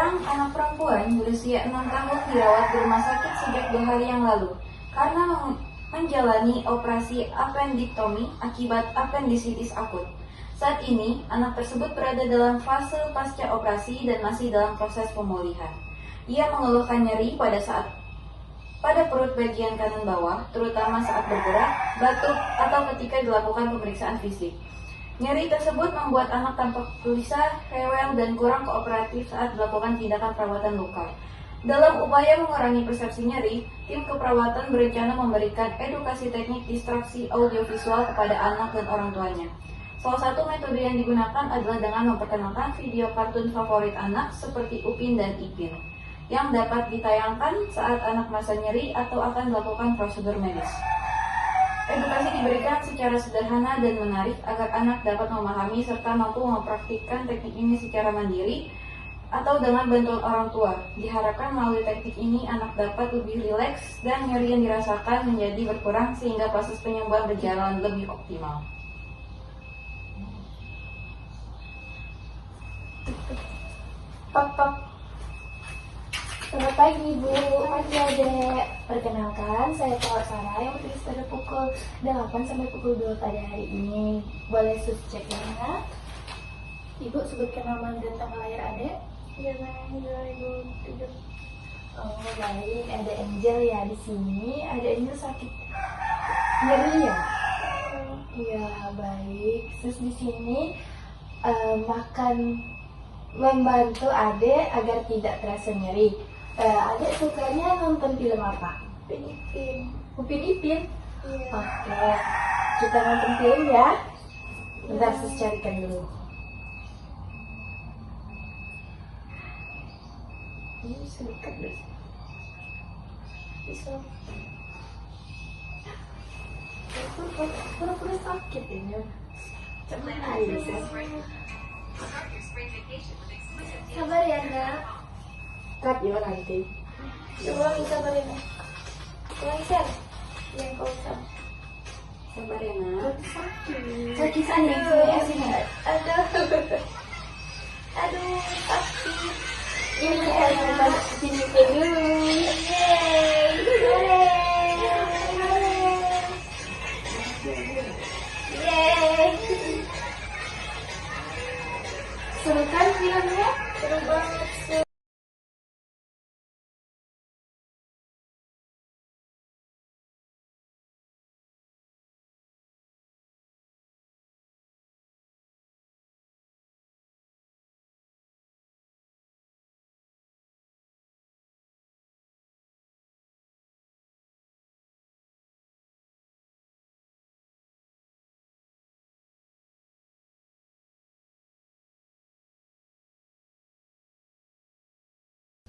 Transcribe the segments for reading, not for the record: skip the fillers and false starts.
Seorang anak perempuan berusia 6 tahun dirawat di rumah sakit sejak 2 hari yang lalu karena menjalani operasi appendektomi akibat apendisitis akut. Saat ini, anak tersebut berada dalam fase pasca operasi dan masih dalam proses pemulihan. Ia mengeluhkan nyeri pada perut bagian kanan bawah, terutama saat bergerak, batuk, atau ketika dilakukan pemeriksaan fisik. Nyeri tersebut membuat anak tampak gelisah, rewel, dan kurang kooperatif saat dilakukan tindakan perawatan luka. Dalam upaya mengurangi persepsi nyeri, tim keperawatan berencana memberikan edukasi teknik distraksi audiovisual kepada anak dan orang tuanya. Salah satu metode yang digunakan adalah dengan memperkenalkan video kartun favorit anak seperti Upin dan Ipin, yang dapat ditayangkan saat anak merasa nyeri atau akan melakukan prosedur medis. Edukasi diberikan secara sederhana dan menarik agar anak dapat memahami serta mampu mempraktikkan teknik ini secara mandiri atau dengan bantuan orang tua. Diharapkan melalui teknik ini anak dapat lebih rileks dan nyeri yang dirasakan menjadi berkurang sehingga proses penyembuhan berjalan lebih optimal. Pap. Selamat pagi Bu, pagi Adek. Perkenalkan, saya Kak Sarah yang bertugas pada pukul 8 sampai pukul 2 pada hari ini. Boleh sus cek ya? Ibu sebutkan nama dan tanggal lahir Adek. Januari 2007. Oh baik, ada Angel ya di sini. Ada Angel sakit nyeri ya? Iya baik. Terus di sini makan membantu Adek agar tidak terasa nyeri. Adek sukanya nonton film apa? Upin Ipin? Iya. Oke, kita nonton film ya. Bentar, sus carikan dulu. Ini bisa dekat deh. Bisa. Pura-pura sakit ini. Coba aja sus. Sabar ya nak. Cut ya nanti. Ulangi sabar ya nak. Ulangi Sel. Yang kau usah. Sabar ya nak. Sakit sini, sini. Aduh, sakit. Ini kita sini dulu. Seru kan filmnya? Seru banget.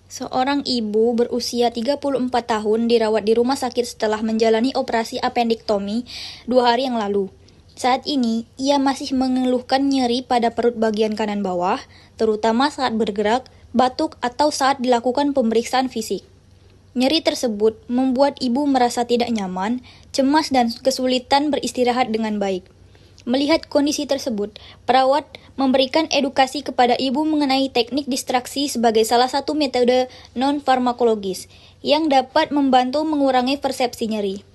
Seorang ibu berusia 34 tahun dirawat di rumah sakit setelah menjalani operasi appendektomi 2 hari yang lalu. Saat ini, ia masih mengeluhkan nyeri pada perut bagian kanan bawah, terutama saat bergerak, batuk, atau saat dilakukan pemeriksaan fisik. Nyeri tersebut membuat ibu merasa tidak nyaman, cemas, dan kesulitan beristirahat dengan baik. Melihat kondisi tersebut, perawat memberikan edukasi kepada ibu mengenai teknik distraksi sebagai salah satu metode non-farmakologis yang dapat membantu mengurangi persepsi nyeri.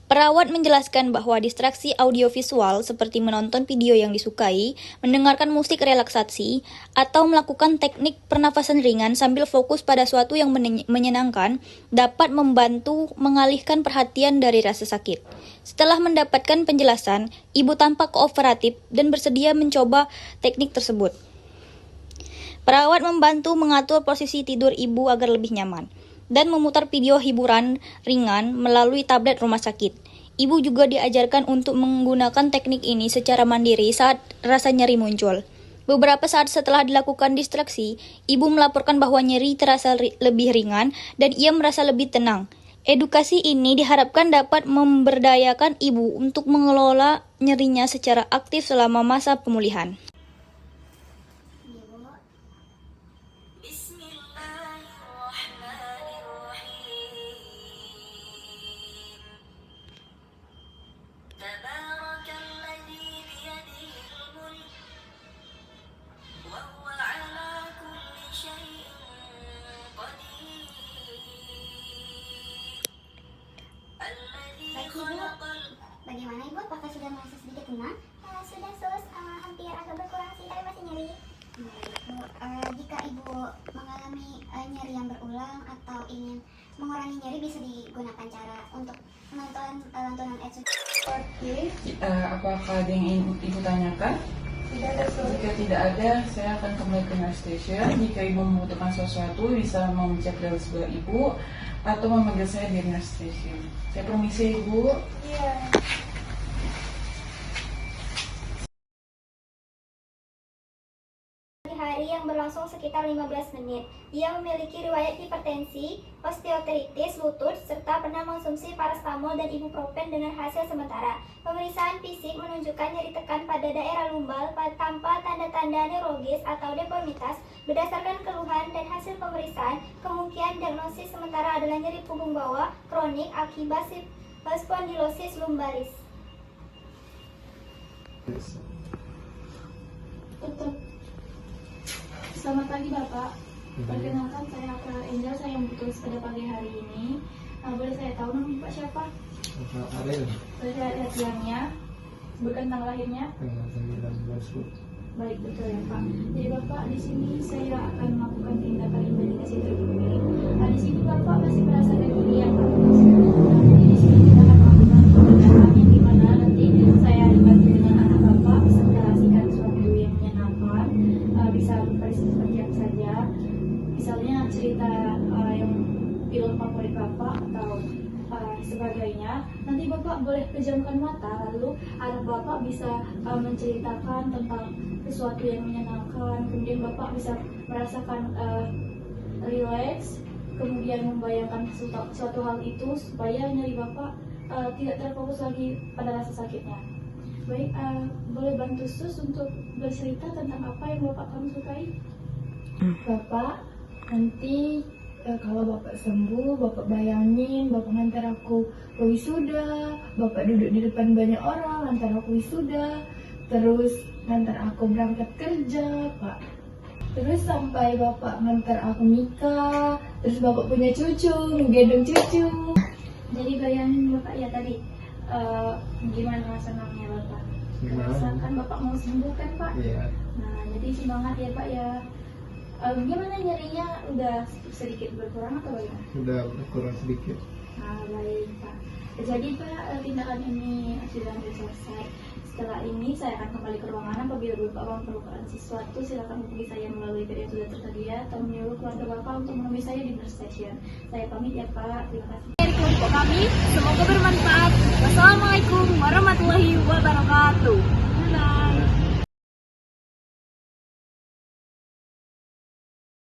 Perawat menjelaskan bahwa distraksi audiovisual seperti menonton video yang disukai, mendengarkan musik relaksasi, atau melakukan teknik pernafasan ringan sambil fokus pada suatu yang menyenangkan dapat membantu mengalihkan perhatian dari rasa sakit. Setelah mendapatkan penjelasan, ibu tampak kooperatif dan bersedia mencoba teknik tersebut. Perawat membantu mengatur posisi tidur ibu agar lebih nyaman dan memutar video hiburan ringan melalui tablet rumah sakit. Ibu juga diajarkan untuk menggunakan teknik ini secara mandiri saat rasa nyeri muncul. Beberapa saat setelah dilakukan distraksi, ibu melaporkan bahwa nyeri terasa lebih ringan dan ia merasa lebih tenang. Edukasi ini diharapkan dapat memberdayakan ibu untuk mengelola nyerinya secara aktif selama masa pemulihan. agak berkurang sih, tapi masih nyeri. Jika ibu mengalami nyeri yang berulang atau ingin mengurangi nyeri, bisa digunakan cara untuk menonton lantunan ayat suci. Oke, Apakah ada yang ingin Ibu tanyakan? tidak ada suara. Jika tidak ada, saya akan kembali ke nurse station. Jika Ibu membutuhkan sesuatu, bisa memencet bel sebelah Ibu atau memanggil saya di nurse station. Saya permisi Ibu. Iya. Hari yang berlangsung sekitar 15 menit. Ia memiliki riwayat hipertensi, osteoartritis lutut, serta pernah mengonsumsi paracetamol dan ibuprofen dengan hasil sementara. Pemeriksaan fisik menunjukkan nyeri tekan pada daerah lumbal tanpa tanda-tanda neurologis atau deformitas. Berdasarkan keluhan dan hasil pemeriksaan, kemungkinan diagnosis sementara adalah nyeri punggung bawah kronik akibat spondylosis lumbaris. Tutup. Selamat pagi Bapak. Perkenalkan saya April Angel, saya yang bertugas pada pagi hari ini. Boleh saya tahu nama Bapak siapa? Bapak Ariel, Boleh saya lihat siangnya, sebutkan tanggal lahirnya. tanggal 19 Bu. Baik, betul ya Pak. Jadi Bapak di sini saya akan melakukan tindakan investigasi terkini. Di sini Bapak masih merasakan nyeri yang terus. Jadi di sini kita akan melakukan tindakan yang dimana nanti saya dibantu dengan anak Bapak bisa menjelaskan suatu yang menyenangkan, bisa berisi seperti apa saja. Misalnya cerita yang film favorit Bapak atau sebagainya. Nanti Bapak boleh pejamkan mata, lalu anak Bapak bisa menceritakan tentang sesuatu yang menyenangkan. Kemudian Bapak bisa merasakan relax, kemudian membayangkan suatu hal itu supaya nyeri Bapak tidak terfokus lagi pada rasa sakitnya. Baik, boleh bantu Sus untuk bercerita tentang apa yang Bapak kamu sukai? Bapak, nanti kalau Bapak sembuh, Bapak bayangin Bapak ngantar aku ke wisuda, Bapak duduk di depan banyak orang, ngantar aku wisuda, terus ngantar aku berangkat kerja, Pak. Terus sampai Bapak ngantar aku nikah, terus Bapak punya cucu, menggendong cucu. Jadi bayangin Bapak ya tadi, gimana senangnya Bapak? Merasakan Bapak mau sembuh kan Pak? Iya, Nah, jadi semangat ya Pak ya. Gimana nyerinya, udah sedikit berkurang atau bagaimana? sudah berkurang sedikit. Nah, baik Pak. Jadi Pak, tindakan ini sudah hampir selesai. Setelah ini saya akan kembali ke ruangan. Apabila Bapak memerlukan sesuatu, silakan hubungi saya melalui video yang sudah tersedia atau menyuruh keluarga Bapak untuk menemui saya di nurse station. Saya pamit ya Pak. Terima kasih. Dari kelompok kami, semoga bermanfaat. Wassalamualaikum warahmatullahi wabarakatuh.